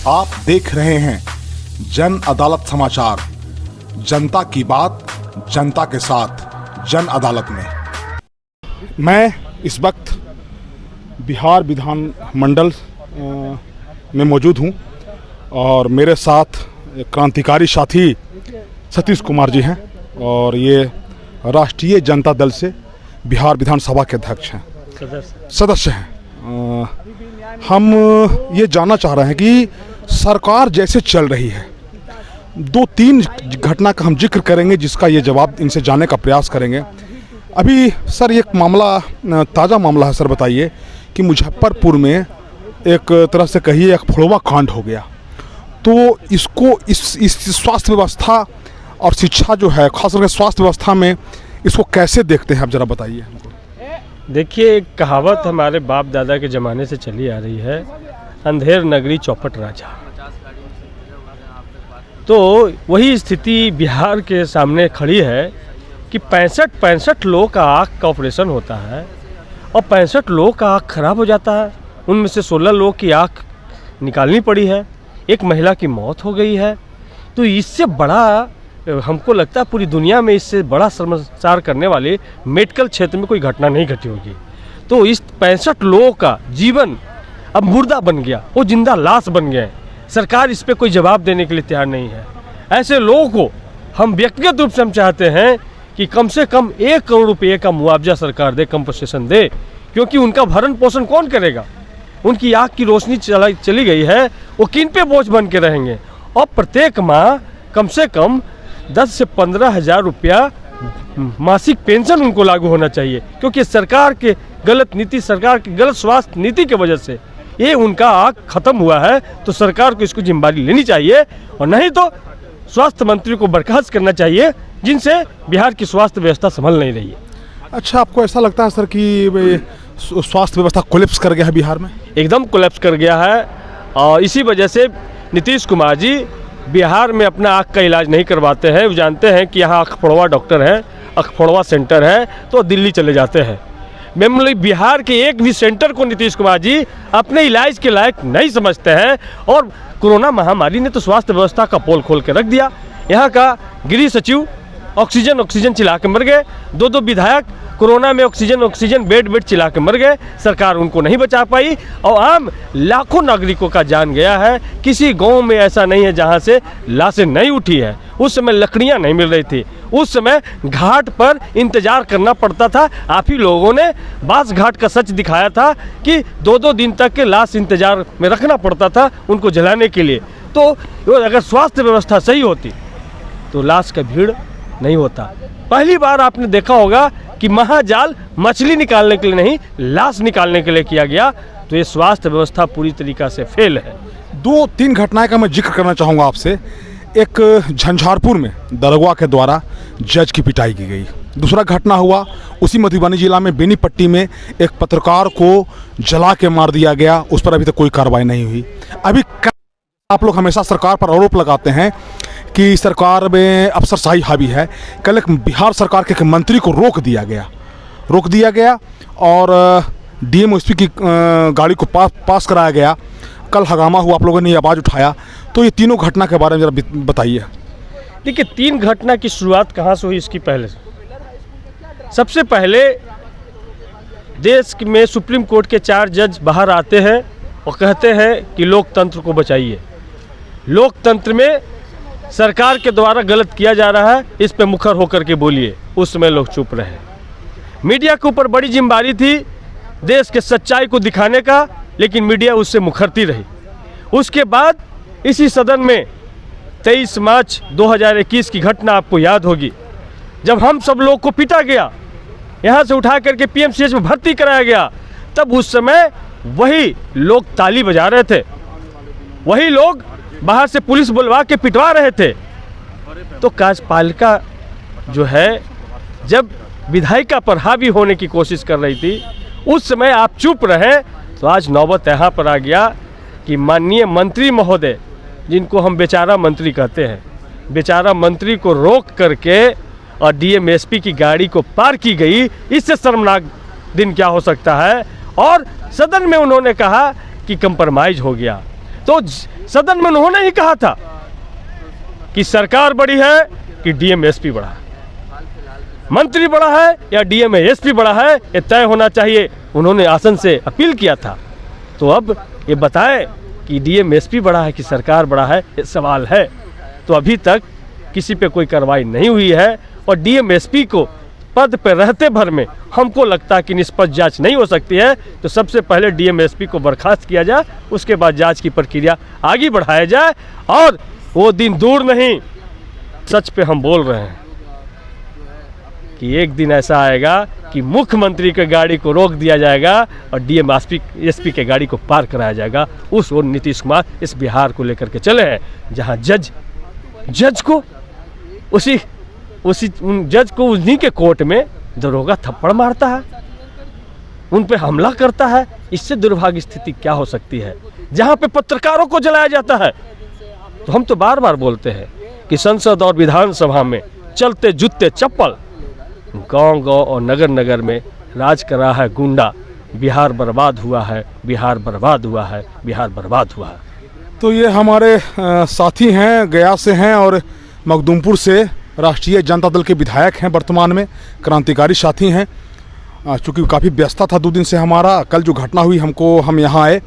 आप देख रहे हैं जन अदालत समाचार, जनता की बात जनता के साथ जन अदालत में। मैं इस वक्त बिहार विधान मंडल में मौजूद हूं और मेरे साथ क्रांतिकारी साथी सतीश कुमार जी हैं और ये राष्ट्रीय जनता दल से बिहार विधानसभा के अध्यक्ष हैं, सदस्य हैं। हम ये जानना चाह रहे हैं कि सरकार जैसे चल रही है, 2-3 घटना का हम जिक्र करेंगे जिसका ये जवाब इनसे जानने का प्रयास करेंगे। अभी सर एक मामला, ताज़ा मामला है सर, बताइए कि मुजफ्फरपुर में एक तरह से कहिए एक फड़वा कांड हो गया, तो इसको इस स्वास्थ्य व्यवस्था और शिक्षा जो है, खासकर स्वास्थ्य व्यवस्था में इसको कैसे देखते हैं आप, ज़रा बताइए हमको। देखिए, एक कहावत हमारे बाप दादा के ज़माने से चली आ रही है, अंधेर नगरी चौपट राजा। तो वही स्थिति बिहार के सामने खड़ी है कि 65 लोगों का आँख का ऑपरेशन होता है और 65 लोगों का आँख खराब हो जाता है। उनमें से 16 लोगों की आँख निकालनी पड़ी है, एक महिला की मौत हो गई है। तो इससे बड़ा, हमको लगता है पूरी दुनिया में इससे बड़ा शर्मसार करने वाले मेडिकल क्षेत्र में कोई घटना नहीं घटी होगी। तो इस 65 लोगों का जीवन अब मुर्दा बन गया, वो जिंदा लाश बन गए। सरकार इस पे कोई जवाब देने के लिए तैयार नहीं है। ऐसे लोगों को हम व्यक्तिगत रूप से हम चाहते हैं कि कम से कम 1 करोड़ रुपये का मुआवजा सरकार दे, कंपनसेशन दे, क्योंकि उनका भरण पोषण कौन करेगा? उनकी आँख की रोशनी चली गई है, वो किन पे बोझ बन के रहेंगे? और प्रत्येक माह कम से कम 10 से 15 हज़ार रुपया मासिक पेंशन उनको लागू होना चाहिए, क्योंकि सरकार के गलत नीति, सरकार की गलत स्वास्थ्य नीति की वजह से ये उनका आँख खत्म हुआ है। तो सरकार को इसको जिम्मेदारी लेनी चाहिए और नहीं तो स्वास्थ्य मंत्री को बर्खास्त करना चाहिए, जिनसे बिहार की स्वास्थ्य व्यवस्था संभल नहीं रही है। अच्छा, आपको ऐसा लगता है सर कि स्वास्थ्य व्यवस्था कोलैप्स कर गया है बिहार में? एकदम कोलैप्स कर गया है और इसी वजह से नीतीश कुमार जी बिहार में अपना आँख का इलाज नहीं करवाते हैं। वो जानते हैं कि यहाँ अखफड़वा डॉक्टर है, अखफड़वा सेंटर है, तो दिल्ली चले जाते हैं। मेनली बिहार के एक भी सेंटर को नीतीश कुमार जी अपने इलाज के लायक नहीं समझते हैं। और कोरोना महामारी ने तो स्वास्थ्य व्यवस्था का पोल खोल के रख दिया। यहाँ का गृह सचिव ऑक्सीजन चिल्ला के मर गए, 2 विधायक कोरोना में ऑक्सीजन बेड चिल्ला के मर गए। सरकार उनको नहीं बचा पाई और आम लाखों नागरिकों का जान गया है। किसी गांव में ऐसा नहीं है जहां से लाशें नहीं उठी है। उस समय लकड़ियां नहीं मिल रही थी, उस समय घाट पर इंतजार करना पड़ता था। आप ही लोगों ने बास घाट का सच दिखाया था कि 2-2 दिन तक के लाश इंतजार में रखना पड़ता था उनको जलाने के लिए। तो अगर स्वास्थ्य व्यवस्था सही होती तो लाश का भीड़ नहीं होता। पहली बार आपने देखा होगा कि महाजाल मछली निकालने के लिए नहीं, लाश निकालने के लिए किया गया। तो ये स्वास्थ्य व्यवस्था पूरी तरीक़ा से फेल है। 2-3 घटनाएं का मैं जिक्र करना चाहूँगा आपसे। एक झंझारपुर में दरोगा के द्वारा जज की पिटाई की गई। दूसरा घटना हुआ उसी मधुबनी जिला में बेनीपट्टी में एक पत्रकार को जला के मार दिया गया, उस पर अभी तक कोई कार्रवाई नहीं हुई। अभी आप लोग हमेशा सरकार पर आरोप लगाते हैं कि सरकार में अफसरशाही हावी है। कल एक बिहार सरकार के एक मंत्री को रोक दिया गया और डीएम एसपी की गाड़ी को पास कराया गया। कल हंगामा हुआ, आप लोगों ने आवाज़ उठाया। तो ये तीनों घटना के बारे में जरा बताइए। देखिए, 3 घटना की शुरुआत कहाँ से हुई इसकी पहले सबसे पहले देश में सुप्रीम कोर्ट के 4 जज बाहर आते हैं और कहते हैं कि लोकतंत्र को बचाइए, लोकतंत्र में सरकार के द्वारा गलत किया जा रहा है, इस पे मुखर होकर के बोलिए। उस समय लोग चुप रहे। मीडिया के ऊपर बड़ी जिम्मेदारी थी देश के सच्चाई को दिखाने का, लेकिन मीडिया उससे मुखरती रही। उसके बाद इसी सदन में 23 मार्च 2021 की घटना आपको याद होगी, जब हम सब लोग को पीटा गया, यहाँ से उठा करके पीएमसीएच में भर्ती कराया गया। तब उस समय वही लोग ताली बजा रहे थे, वही लोग बाहर से पुलिस बुलवा के पिटवा रहे थे। तो कार्यपालिका जो है जब विधायिका पर हावी होने की कोशिश कर रही थी, उस समय आप चुप रहे। तो आज नौबत यहाँ पर आ गया कि माननीय मंत्री महोदय, जिनको हम बेचारा मंत्री कहते हैं, बेचारा मंत्री को रोक करके और डीएम एसपी की गाड़ी को पार की गई। इससे शर्मनाक दिन क्या हो सकता है? और सदन में उन्होंने कहा कि कंप्रोमाइज हो गया। तो सदन में उन्होंने ही कहा था कि सरकार बड़ी है कि डीएम एसपी बड़ा है, मंत्री बड़ा है या डीएम एसपी बड़ा है, ये तय होना चाहिए। उन्होंने आसन से अपील किया था। तो अब ये बताएं कि डीएम एसपी बड़ा है कि सरकार बड़ा है, ये सवाल है। तो अभी तक किसी पे कोई कार्रवाई नहीं हुई है और डीएम एसपी को पद पर रहते भर में हमको लगता है कि निष्पक्ष जांच नहीं हो सकती है। तो सबसे पहले डीएम एसपी को बर्खास्त किया जाए, उसके बाद जांच की प्रक्रिया आगे बढ़ाया जाए। और वो दिन दूर नहीं, सच पे हम बोल रहे हैं कि एक दिन ऐसा आएगा कि मुख्यमंत्री के गाड़ी को रोक दिया जाएगा और डीएम एसपी के गाड़ी को पार कराया जाएगा। उस ओर नीतीश कुमार इस बिहार को लेकर के चले हैं, जहां जज को उसी जज को उन्हीं के कोर्ट में दरोगा थप्पड़ मारता है, उन पे हमला करता है। इससे दुर्भाग्य स्थिति क्या हो सकती है, जहां पे पत्रकारों को जलाया जाता है। तो हम तो बार बार बोलते हैं कि संसद और विधानसभा में चलते जूते चप्पल, गांव और नगर नगर में राज कर रहा है गुंडा। बिहार बर्बाद हुआ है, बिहार बर्बाद हुआ है, बिहार बर्बाद हुआ है। तो ये हमारे साथी हैं, गया से हैं और मखदूमपुर से राष्ट्रीय जनता दल के विधायक हैं, वर्तमान में क्रांतिकारी साथी हैं। चूँकि काफ़ी व्यस्तता था 2 दिन से हमारा, कल जो घटना हुई हम यहाँ आए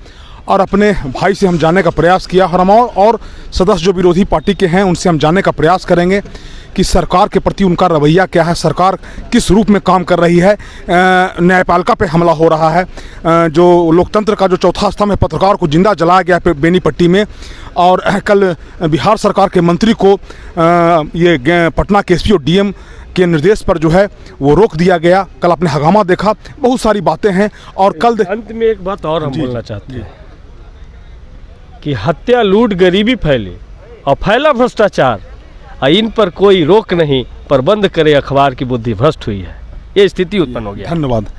और अपने भाई से हम जानने का प्रयास किया। और सदस्य जो विरोधी पार्टी के हैं उनसे हम जानने का प्रयास करेंगे कि सरकार के प्रति उनका रवैया क्या है, सरकार किस रूप में काम कर रही है। न्यायपालिका पे हमला हो रहा है, जो लोकतंत्र का जो चौथा स्तंभ है, पत्रकार को जिंदा जलाया गया बेनीपट्टी में। और कल बिहार सरकार के मंत्री को ये पटना के एसपी और डीएम के निर्देश पर जो है वो रोक दिया गया। कल आपने हंगामा देखा, बहुत सारी बातें हैं। और कल अंत में एक बात और हम बोलना चाहते हैं कि हत्या, लूट, गरीबी फैले और फैला भ्रष्टाचार, इन पर कोई रोक नहीं, पर बंद करे अखबार की बुद्धि भ्रष्ट हुई है। ये स्थिति उत्पन्न हो गया। धन्यवाद।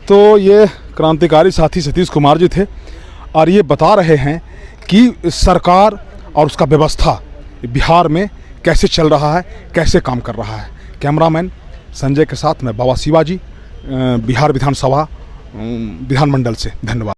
तो ये क्रांतिकारी साथी सतीश कुमार जी थे और ये बता रहे हैं कि सरकार और उसका व्यवस्था बिहार में कैसे चल रहा है, कैसे काम कर रहा है। कैमरामैन संजय के साथ मैं बाबा शिवाजी, बिहार विधानसभा विधानमंडल से। धन्यवाद।